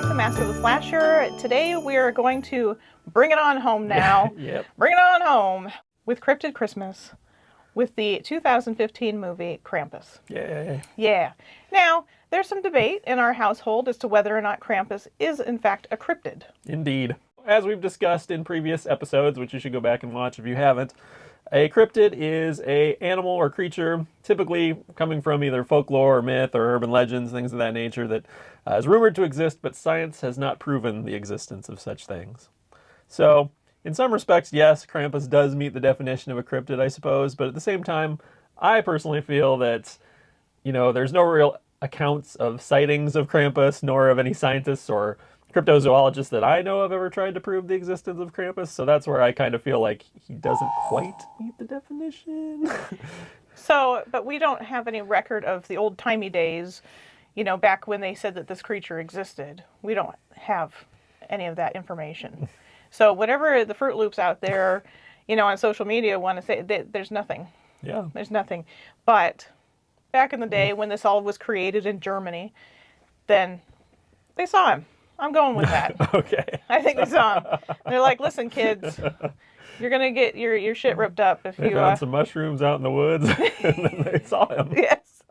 back to Mask of the Slasher. Today we are going to bring it on home now. Yep. Bring it on home with Cryptid Christmas with the 2015 movie Krampus. Yay. Yeah. Now, there's some debate in our household as to whether or not Krampus is in fact a cryptid. Indeed. As we've discussed in previous episodes, which you should go back and watch if you haven't, a cryptid is a animal or creature, typically coming from either folklore or myth or urban legends, things of that nature, that is rumored to exist, but science has not proven the existence of such things. So, in some respects, yes, Krampus does meet the definition of a cryptid, I suppose, but at the same time, I personally feel that, there's no real accounts of sightings of Krampus, nor of any scientists or cryptozoologists that I know of ever tried to prove the existence of Krampus, so that's where I kind of feel like he doesn't quite meet the definition. So, but we don't have any record of the old-timey days, back when they said that this creature existed. We don't have any of that information. So whatever the Fruit Loops out there, on social media want to say, there's nothing. Yeah. There's nothing. But back in the day when this all was created in Germany, then they saw him. I'm going with that. Okay. I think they saw him. They're like, listen, kids, you're going to get your shit ripped up if They you... found some mushrooms out in the woods, and then they saw him. Yes.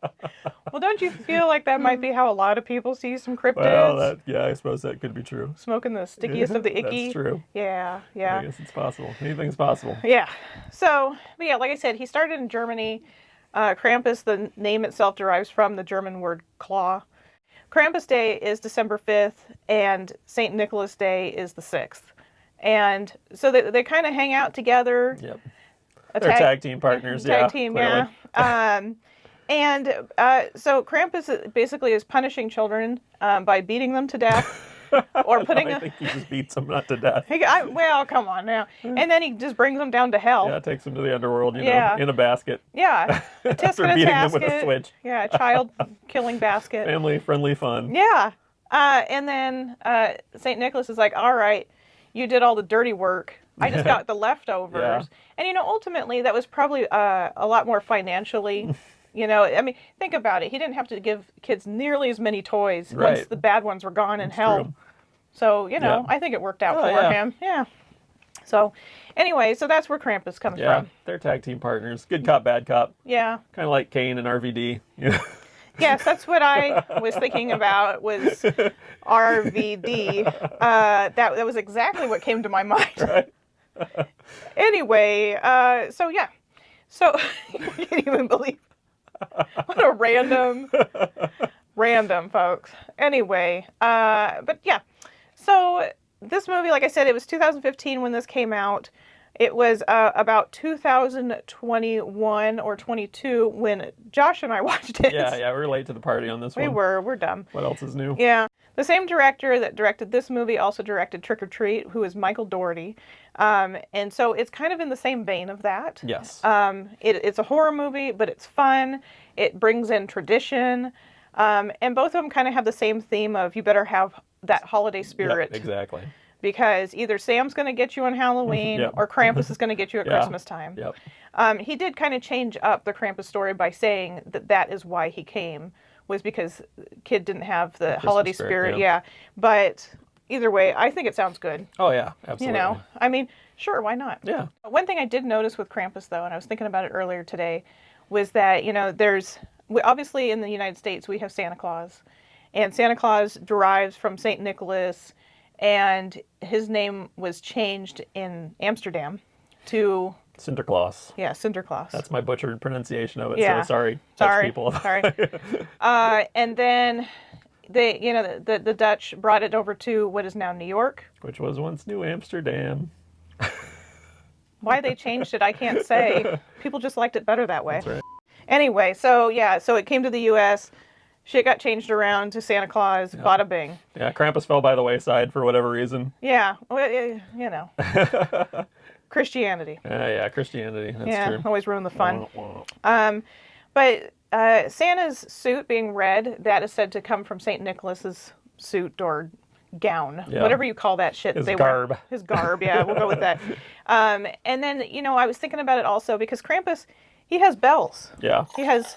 Well, don't you feel like that might be how a lot of people see some cryptids? Well, I suppose that could be true. Smoking the stickiest of the icky. That's true. Yeah. I guess it's possible. Anything's possible. Yeah. So, but yeah, like I said, he started in Germany. Krampus, the name itself derives from the German word claw. Krampus Day is December 5th, and St. Nicholas Day is the 6th. And so they kind of hang out together. Yep. They're tag team partners, Tag team, clearly. yeah. So Krampus basically is punishing children by beating them to death. Or putting I think he just beats them not to death. Well, come on now. And then he just brings them down to hell. Yeah, takes them to the underworld, in a basket. Yeah. A tisk After and a beating tasket. them with a switch. Yeah, a child-killing basket. Family-friendly fun. Yeah. And then St. Nicholas is like, all right, you did all the dirty work. I just got the leftovers. Yeah. And, ultimately, that was probably a lot more financially... think about it. He didn't have to give kids nearly as many toys once the bad ones were gone in hell. True. So, I think it worked out for him. Yeah. So, anyway, so that's where Krampus comes from. They're tag team partners. Good cop, bad cop. Yeah. Kind of like Kane and RVD. Yes, that's what I was thinking about was RVD. That was exactly what came to my mind. Right. Anyway, so yeah. So, I can't even believe what a random folks. Anyway, but yeah. So this movie, like I said, it was 2015 when this came out. It was about 2021 or 22 when Josh and I watched it. Yeah, we're late to the party on this one. We're dumb. What else is new? Yeah. The same director that directed this movie also directed Trick or Treat, who is Michael Dougherty. And so it's kind of in the same vein of that. Yes. It's a horror movie, but it's fun. It brings in tradition. And both of them kind of have the same theme of you better have that holiday spirit. Yep, exactly. Because either Sam's going to get you on Halloween or Krampus is going to get you at Christmas time. Yep. He did kind of change up the Krampus story by saying that is why he came, was because kid didn't have the holiday spirit. Yeah. But either way, I think it sounds good. Oh, yeah, absolutely. Sure, why not? Yeah. One thing I did notice with Krampus, though, and I was thinking about it earlier today, was that, obviously in the United States, we have Santa Claus. And Santa Claus derives from St. Nicholas, and his name was changed in Amsterdam to... Sinterklaas. Yeah, Sinterklaas. That's my butchered pronunciation of it, yeah. so sorry Dutch people. Sorry. And then the Dutch brought it over to what is now New York. Which was once New Amsterdam. Why they changed it, I can't say. People just liked it better that way. That's right. Anyway, so it came to the U.S., shit got changed around to Santa Claus, bada bing. Yeah, Krampus fell by the wayside for whatever reason. Yeah, well, Christianity. Yeah, Christianity. That's true. Always ruin the fun. But Santa's suit being red, that is said to come from St. Nicholas's suit or gown, whatever you call that shit. His garb. Wear. His garb, yeah, we'll go with that. And then, I was thinking about it also because Krampus, he has bells. Yeah. He has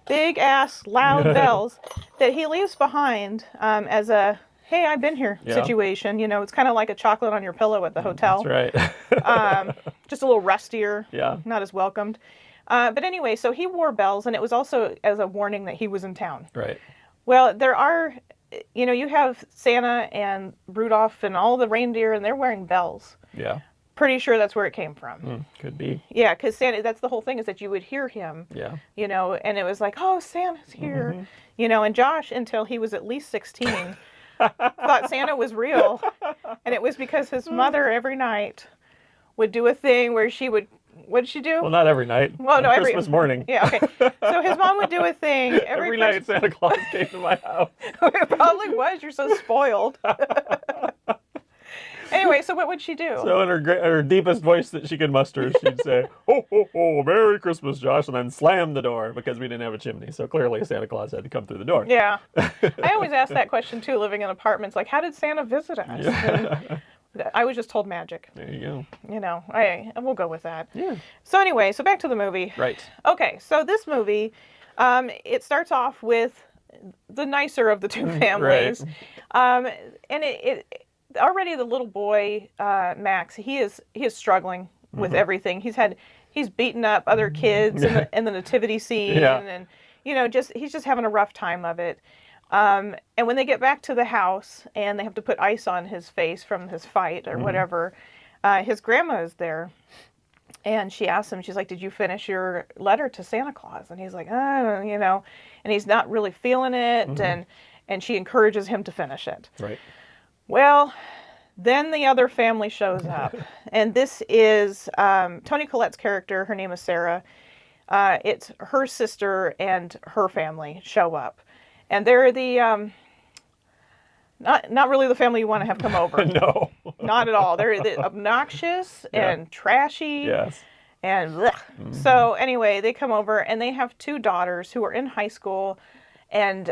big ass loud bells that he leaves behind as a hey, I've been here Yeah. situation. You know, it's kind of like a chocolate on your pillow at the hotel. That's right. Just a little rustier. Yeah. Not as welcomed. But anyway, so he wore bells, and it was also as a warning that he was in town. Right. Well, there are, you know, you have Santa and Rudolph and all the reindeer, and they're wearing bells. Yeah. Pretty sure that's where it came from. Could be. Yeah, because Santa, that's the whole thing, is that you would hear him, Yeah. you know, and it was like, oh, Santa's here. You know, and Josh, until he was at least 16, thought Santa was real. And it was because his mother every night would do a thing where she would, what did she do? Well, not every night. Well, no, On every Christmas morning. Yeah, okay. So his mom would do a thing Every night Santa Claus came to my house. It probably was. You're so spoiled. Anyway, so what would she do? So in her deepest voice that she could muster, she'd say, "Ho, ho, ho, Merry Christmas, Josh," and then slam the door because we didn't have a chimney. So clearly Santa Claus had to come through the door. Yeah. I always ask that question, too, living in apartments. Like, how did Santa visit us? Yeah. And I was just told magic. There you go. You know, we'll go with that. Yeah. So anyway, so back to the movie. Right. Okay, so this movie, it starts off with the nicer of the two families. And it already the little boy, Max, he is struggling with everything. He's beaten up other kids in the nativity scene, and you know, he's just having a rough time of it. And when they get back to the house and they have to put ice on his face from his fight or whatever, his grandma is there. And she asks him, she's like, "Did you finish your letter to Santa Claus?" And he's like, "Oh, you know," and he's not really feeling it. And she encourages him to finish it. Right. Well, then the other family shows up. And this is Toni Collette's character. Her name is Sarah. It's her sister and her family show up. And they're the, not really the family you want to have come over. No. Not at all. They're obnoxious and trashy. Yes. And blech. So anyway, they come over and they have two daughters who are in high school, and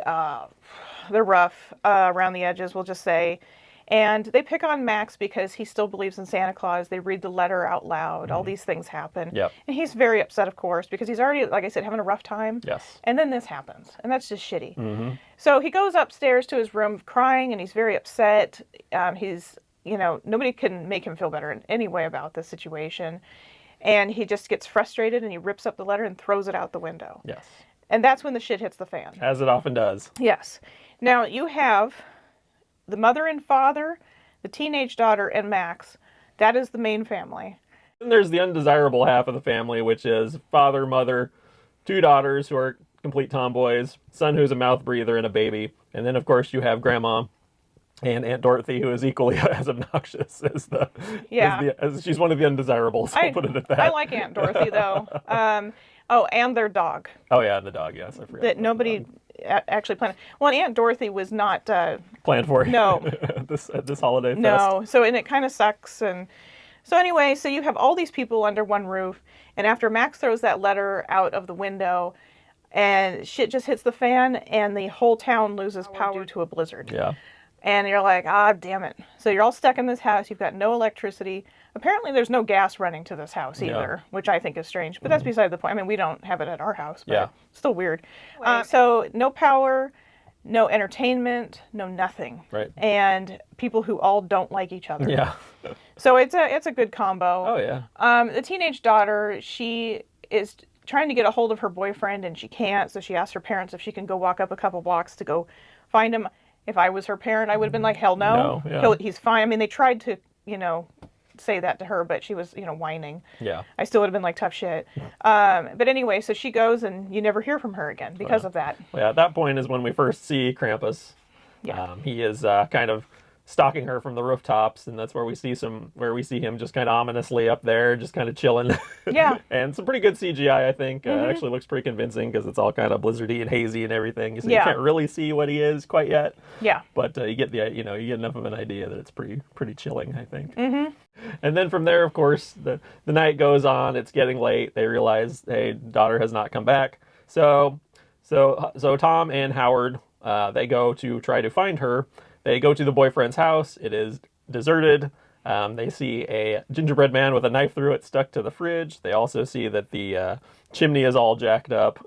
they're rough around the edges, we'll just say. And they pick on Max because he still believes in Santa Claus. They read the letter out loud. All these things happen. Yep. And he's very upset, of course, because he's already, like I said, having a rough time. Yes. And then this happens. And that's just shitty. So he goes upstairs to his room crying, and he's very upset. He's, you know, nobody can make him feel better in any way about this situation. And he just gets frustrated, and he rips up the letter and throws it out the window. Yes. And that's when the shit hits the fan. As it often does. Yes. Now, you have the mother and father, the teenage daughter, and Max. That is the main family. And there's the undesirable half of the family, which is father, mother, two daughters who are complete tomboys, son who's a mouth breather, and a baby. And then, of course, you have grandma and Aunt Dorothy, who is equally as obnoxious as as she's one of the undesirables. I'll put it at that. I like Aunt Dorothy, though. Oh, and their dog. Oh, yeah, and the dog, yes. I forgot. That nobody actually planned. Well, and Aunt Dorothy was not planned for. No. this holiday fest. No. So, and it kind of sucks. And so anyway, so you have all these people under one roof. And after Max throws that letter out of the window, and shit just hits the fan, and the whole town loses power due to a blizzard. Yeah. And you're like, ah, damn it. So you're all stuck in this house. You've got no electricity. Apparently there's no gas running to this house either, which I think is strange. But that's beside the point. I mean, we don't have it at our house, but it's still weird. So no power, no entertainment, no nothing. Right. And people who all don't like each other. Yeah. So it's a good combo. Oh, yeah. The teenage daughter, she is trying to get a hold of her boyfriend, and she can't. So she asks her parents if she can go walk up a couple blocks to go find him. If I was her parent, I would have been like, hell no. He's fine. I mean, they tried to, you know, say that to her, but she was, you know, whining. Yeah. I still would have been like, tough shit. But anyway, so she goes, and you never hear from her again because of that. Well, yeah, at that point is when we first see Krampus. Yeah. He is kind of stalking her from the rooftops, and that's where we see him just kind of ominously up there, just kind of chilling. Yeah. And some pretty good CGI, I think. Actually looks pretty convincing because it's all kind of blizzardy and hazy and everything. So you can't really see what he is quite yet. Yeah. But you get you get enough of an idea that it's pretty chilling, I think. And then from there, of course, the night goes on. It's getting late. They realize, hey, daughter has not come back. So Tom and Howard, they go to try to find her. They go to the boyfriend's house. It is deserted. They see a gingerbread man with a knife through it stuck to the fridge. They also see that the chimney is all jacked up.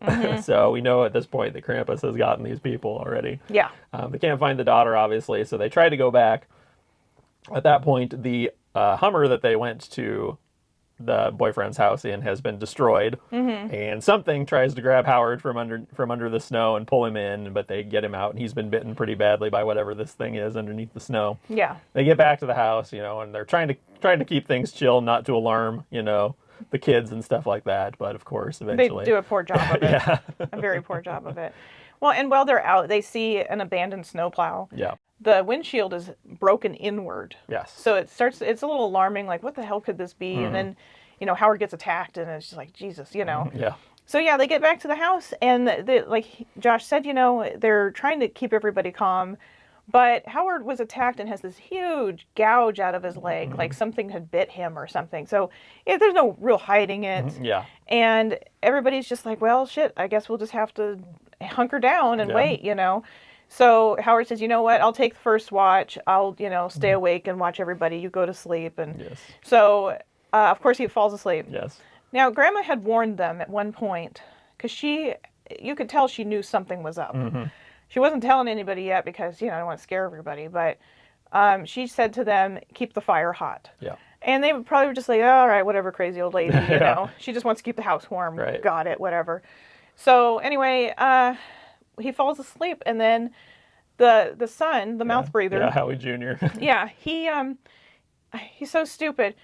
So we know at this point that Krampus has gotten these people already. Yeah. They can't find the daughter, obviously, so they try to go back. At that point, the Hummer that they went to the boyfriend's house in has been destroyed, and something tries to grab Howard from under the snow and pull him in, but they get him out, and he's been bitten pretty badly by whatever this thing is underneath the snow. Yeah. They get back to the house, and they're trying to keep things chill, not to alarm, the kids and stuff like that. But of course, eventually They do a poor job of it. yeah, A very poor job of it. Well, and while they're out, they see an abandoned snowplow. yeah, The windshield is broken inward. yes, So it's a little alarming, like, what the hell could this be? And then, Howard gets attacked, and it's just like, Jesus, yeah, So yeah, they get back to the house, and like Josh said, they're trying to keep everybody calm. But Howard was attacked and has this huge gouge out of his leg, like something had bit him or something. So there's no real hiding it. yeah, And everybody's just like, well, shit, I guess we'll just have to hunker down and wait, So Howard says, you know what, I'll take the first watch. I'll, stay awake and watch everybody. You go to sleep. And yes, so, of course, he falls asleep. yes, Now, Grandma had warned them at one point, because you could tell she knew something was up. She wasn't telling anybody yet because, I don't want to scare everybody. But she said to them, keep the fire hot. yeah, And they probably were just like, all right, whatever, crazy old lady, Yeah. She just wants to keep the house warm. Right. Got it, whatever. So anyway, he falls asleep, and then the son, the mouth breather, yeah, Howie Jr. yeah, he's so stupid.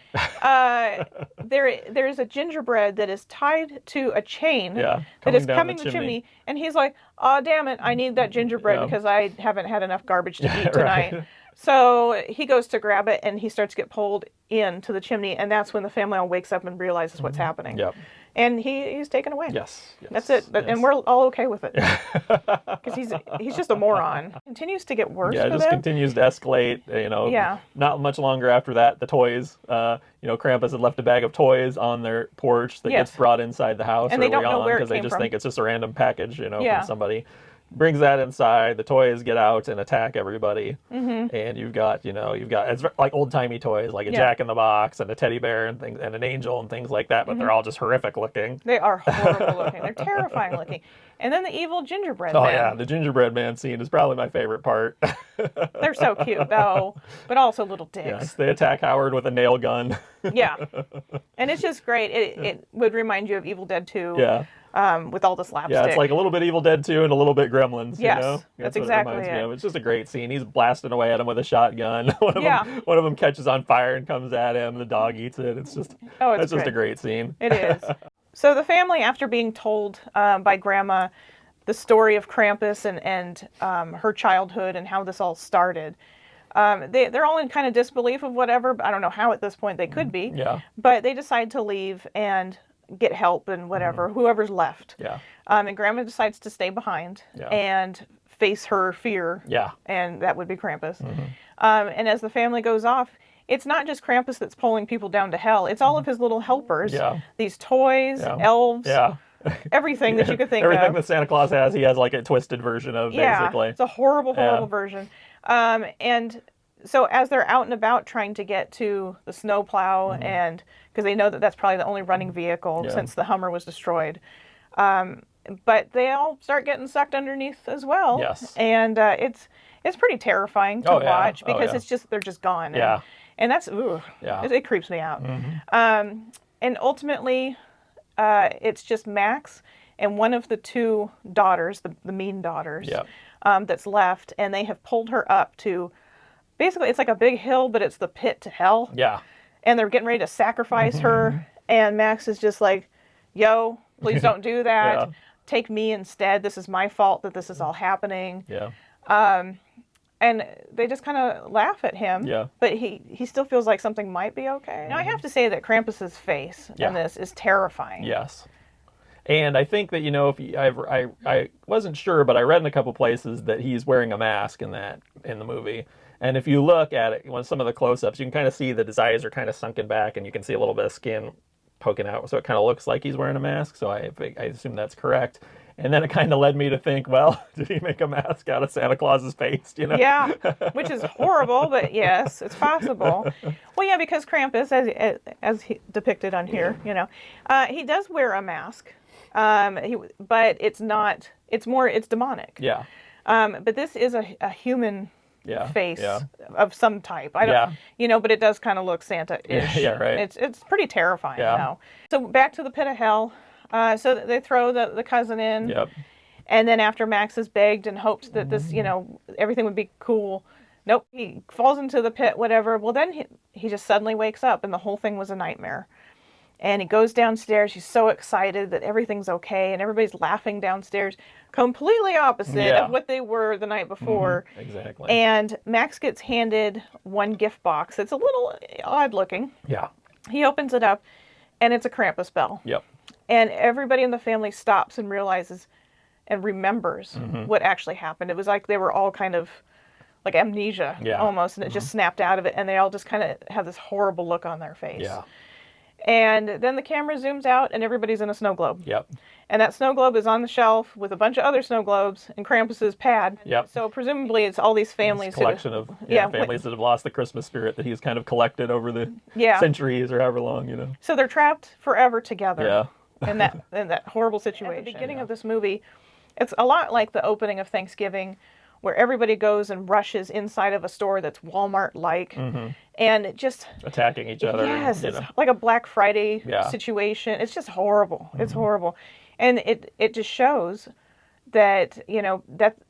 There's a gingerbread that is tied to a chain Yeah, that is down coming the chimney, and he's like, oh, damn it, I need that gingerbread Yeah. because I haven't had enough garbage to eat Right. tonight. So he goes to grab it, and he starts to get pulled into the chimney, and that's when the family all wakes up and realizes what's happening. Yep. And he's taken away. Yes. That's it. Yes. And we're all okay with it. Because he's just a moron. Continues to get worse Yeah, it for just them. continues to escalate. Yeah. Not much longer after that, the toys. Krampus had left a bag of toys on their porch that Yes. gets brought inside the house And they early don't know on where it because they came just from. think it's just a random package, Yeah. from somebody. Brings that inside. The toys get out and attack everybody. And you've got it's like old timey toys, like a Yeah. Jack in the Box and a teddy bear and things and an angel and things like that. But they're all just horrific looking. They are horrible looking. They're terrifying looking. And then the evil gingerbread Oh man. yeah, the gingerbread man scene is probably my favorite part. They're so cute, though, but also little dicks. Yes, they attack Howard with a nail gun. Yeah. And it's just great. It would remind you of Evil Dead 2 Yeah. With all the slapstick. Yeah, it's like a little bit Evil Dead 2 and a little bit Gremlins, Yes, That's that's what exactly it reminds me it. of. It's just a great scene. He's blasting away at him with a shotgun. One of them catches on fire and comes at him. The dog eats it. It's just it's just a great. great scene. It is. So the family, after being told by Grandma the story of Krampus and her childhood and how this all started, they're all in kind of disbelief of whatever. I don't know how at this point they could be. Yeah. But they decide to leave and get help and whatever, whoever's left. Yeah. And Grandma decides to stay behind Yeah. and face her fear. Yeah. And that would be Krampus. And as the family goes off, it's not just Krampus that's pulling people down to hell. It's all of his little helpers. Yeah. These toys, Yeah. elves, Yeah. everything that you could think Everything of. that Santa Claus has, he has like a twisted version of, basically. It's a horrible Yeah. version. And so as they're out and about trying to get to the snowplow, and because they know that that's probably the only running vehicle Yeah. since the Hummer was destroyed, but they all start getting sucked underneath as well. Yes. And it's pretty terrifying to Oh, yeah. watch Oh, because yeah. they're just gone. Yeah. And that's Yeah. it creeps me out. And ultimately, it's just Max and one of the two daughters, the mean daughters, Yeah. that's left, and they have pulled her up to, basically it's like a big hill, but it's the pit to hell. Yeah. And they're getting ready to sacrifice her, and Max is just like, yo, please don't do that. Yeah. Take me instead. This is my fault that this is all happening. Yeah. And they just kind of laugh at him. Yeah. But he still feels like something might be okay. Now, I have to say that Krampus's face Yeah. in this is terrifying. Yes. And I think that, if you, I wasn't sure, but I read in a couple places that he's wearing a mask in the movie. And if you look at it, some of the close-ups, you can kind of see that his eyes are kind of sunken back, and you can see a little bit of skin poking out. So it kind of looks like he's wearing a mask. So I assume that's correct. And then it kind of led me to think, well, did he make a mask out of Santa Claus's face? You know? Yeah, which is horrible, but yes, it's possible. Well, yeah, because Krampus, as he depicted on here, he does wear a mask, but it's not. It's demonic. Yeah. But this is a human face of some type. I don't, but it does kind of look Santa-ish. Yeah, right. It's pretty terrifying now. So back to the pit of hell. So they throw the cousin in. Yep. And then after Max has begged and hoped that this, everything would be cool, nope, he falls into the pit, whatever. Well, then he just suddenly wakes up and the whole thing was a nightmare. And he goes downstairs. He's so excited that everything's okay and everybody's laughing downstairs. Completely opposite of what they were the night before. Exactly. And Max gets handed one gift box. It's a little odd looking. Yeah. He opens it up and it's a Krampus bell. Yep. And everybody in the family stops and realizes and remembers what actually happened. It was like they were all kind of like amnesia almost, and it just snapped out of it, and they all just kind of have this horrible look on their face. Yeah. And then the camera zooms out, and everybody's in a snow globe. Yep. And that snow globe is on the shelf with a bunch of other snow globes and Krampus's pad. Yep. So presumably it's all these families. This collection of families that have lost the Christmas spirit that he's kind of collected over the centuries or however long, So they're trapped forever together. Yeah. in that horrible situation. At the beginning of this movie, it's a lot like the opening of Thanksgiving, where everybody goes and rushes inside of a store that's Walmart-like, and it just attacking each other. Yes, it's like a Black Friday situation. It's just horrible. It's horrible, and it just shows that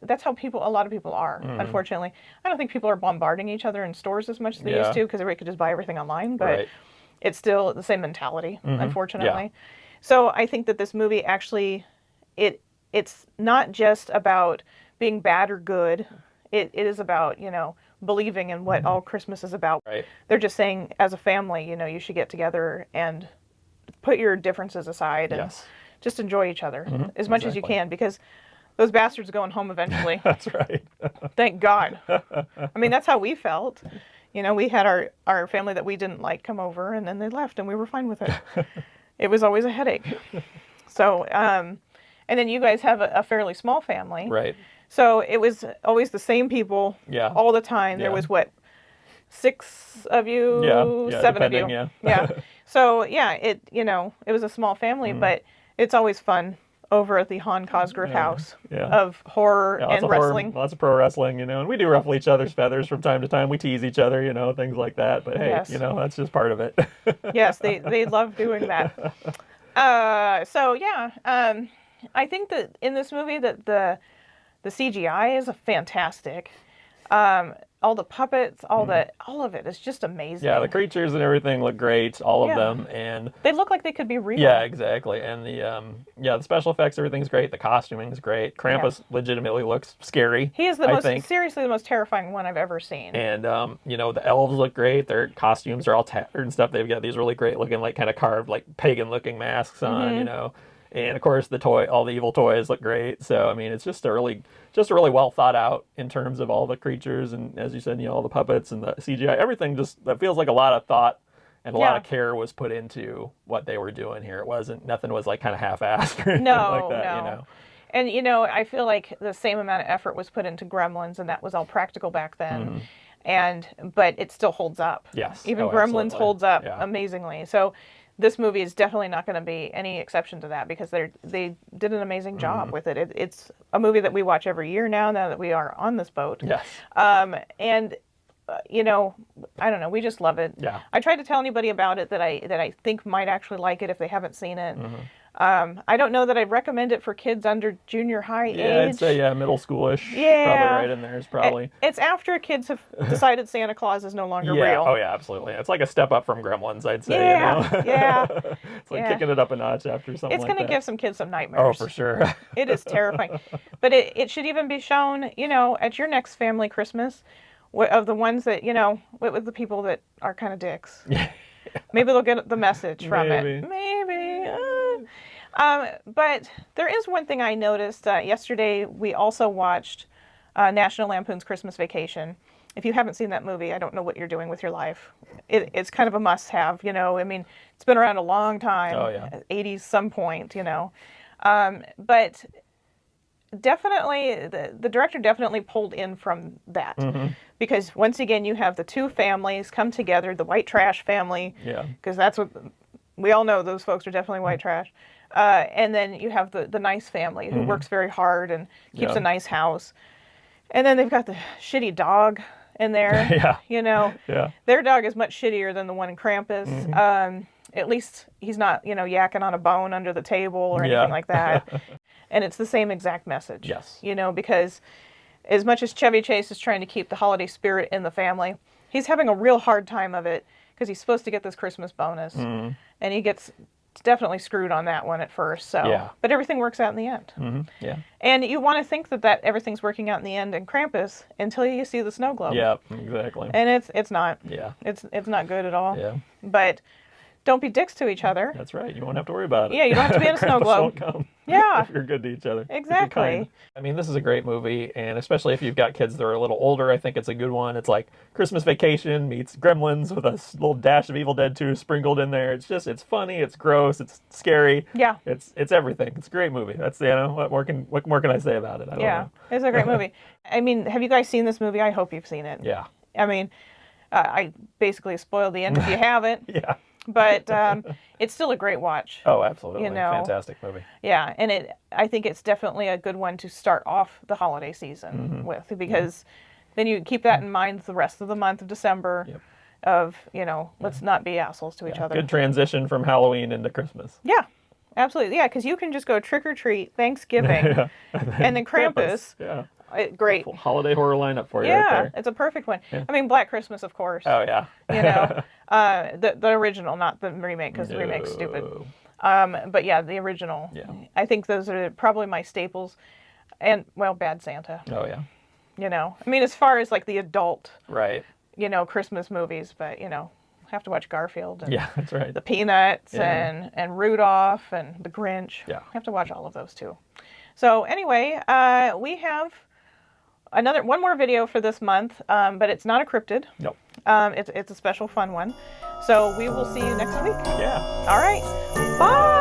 that's how a lot of people are. Unfortunately, I don't think people are bombarding each other in stores as much as they used to, because everybody could just buy everything online. But it's still the same mentality, unfortunately. Yeah. So I think that this movie actually it's not just about being bad or good. It is about, believing in what all Christmas is about. Right. They're just saying, as a family, you should get together and put your differences aside and just enjoy each other as much as you can, because those bastards are going home eventually. That's right. Thank God. I mean, that's how we felt. We had our family that we didn't like come over, and then they left, and we were fine with it. It was always a headache. So, and then you guys have a fairly small family. Right. So it was always the same people all the time. There was, 6 of you, 7 of you. Yeah. So, it was a small family, but it's always fun over at the Han Cosgrove house of horror and wrestling. Lots of pro wrestling, and we do ruffle each other's feathers from time to time. We tease each other, things like that. But hey, that's just part of it. Yes, they love doing that. I think that in this movie that the CGI is fantastic. All the puppets, all of it is just amazing. Yeah, the creatures and everything look great, all of them, and they look like they could be real. Yeah, exactly. And the special effects, everything's great. The costuming is great. Krampus legitimately looks scary. He is seriously the most terrifying one I've ever seen. And the elves look great. Their costumes are all tattered and stuff. They've got these really great looking, like kind of carved, like pagan looking masks on. And of course, all the evil toys look great. So I mean, it's just a really well thought out in terms of all the creatures and, as you said, all the puppets and the CGI. Everything that feels like a lot of thought and a lot of care was put into what they were doing here. Nothing was like kind of half-assed or anything like that. No. And I feel like the same amount of effort was put into Gremlins, and that was all practical back then. But it still holds up. Yes. Even Gremlins holds up amazingly. So this movie is definitely not going to be any exception to that, because they did an amazing job with it. It's a movie that we watch every year now that we are on this boat. Yes. And I don't know, we just love it. Yeah. I tried to tell anybody about it that I think might actually like it if they haven't seen it. I don't know that I'd recommend it for kids under junior high age. Yeah, I'd say middle schoolish. Yeah. Probably right in there is probably. It's after kids have decided Santa Claus is no longer real. Oh yeah, absolutely. It's like a step up from Gremlins, I'd say. Yeah. It's like kicking it up a notch after something It's like going to that. give some kids some nightmares. Oh, for sure. It is terrifying. But it should even be shown, at your next family Christmas, of the ones that, with the people that are kind of dicks. Yeah. Maybe they'll get the message from Maybe. it. Maybe. But there is one thing I noticed. Yesterday, we also watched National Lampoon's Christmas Vacation. If you haven't seen that movie, I don't know what you're doing with your life. It's kind of a must-have, I mean, it's been around a long time. Oh, yeah. 80s some point, But definitely, the director definitely pulled in from that. Because once again, you have the two families come together, the white trash family. Yeah. Because that's what, we all know those folks are definitely white trash. And then you have the nice family who works very hard and keeps a nice house. And then they've got the shitty dog in there. Yeah. You know, Yeah. their dog is much shittier than the one in Krampus. At least he's not, you know, yakking on a bone under the table or anything like that. And it's the same exact message. Yes. You know, because as much as Chevy Chase is trying to keep the holiday spirit in the family, he's having a real hard time of it because he's supposed to get this Christmas bonus. And he gets definitely screwed on that one at first. So, but everything works out in the end. Yeah. And you want to think that everything's working out in the end in Krampus until you see the snow globe. Yeah, exactly. And it's not. Yeah. It's not good at all. Yeah. But don't be dicks to each other. That's right. You won't have to worry about it. Yeah, you don't have to be in a snow Krampus globe. won't come. Yeah. If you're good to each other. If you're Exactly. kind. I mean, this is a great movie, and especially if you've got kids that are a little older, I think it's a good one. It's like Christmas Vacation meets Gremlins with a little dash of Evil Dead 2 sprinkled in there. It's funny, it's gross, it's scary. Yeah. It's everything. It's a great movie. That's, you know, what more can I say about it? I don't know. It's a great movie. I mean, have you guys seen this movie? I hope you've seen it. Yeah. I mean, I basically spoiled the end if you haven't. Yeah. But it's still a great watch. Oh, absolutely. You know. Fantastic movie. Yeah, and I think it's definitely a good one to start off the holiday season with, because then you keep that in mind the rest of the month of December of, you know, let's not be assholes to each other. Good transition from Halloween into Christmas. Yeah, absolutely. Yeah, because you can just go trick or treat Thanksgiving and then Krampus. Yeah. Great. Full holiday horror lineup for you right there. It's a perfect one. I mean, Black Christmas, of course. Oh, yeah. You know, the original, not the remake, because the remake's stupid. But yeah, the original. Yeah. I think those are probably my staples. And, well, Bad Santa. Oh, yeah. You know, I mean, as far as like the adult, Right. you know, Christmas movies, but, you know, have to watch Garfield and Yeah, that's right. the Peanuts and Rudolph and the Grinch. Yeah. Have to watch all of those too. So anyway, we have one more video for this month, but it's not a cryptid. Nope. It's a special fun one. So we will see you next week. Yeah. All right. Bye.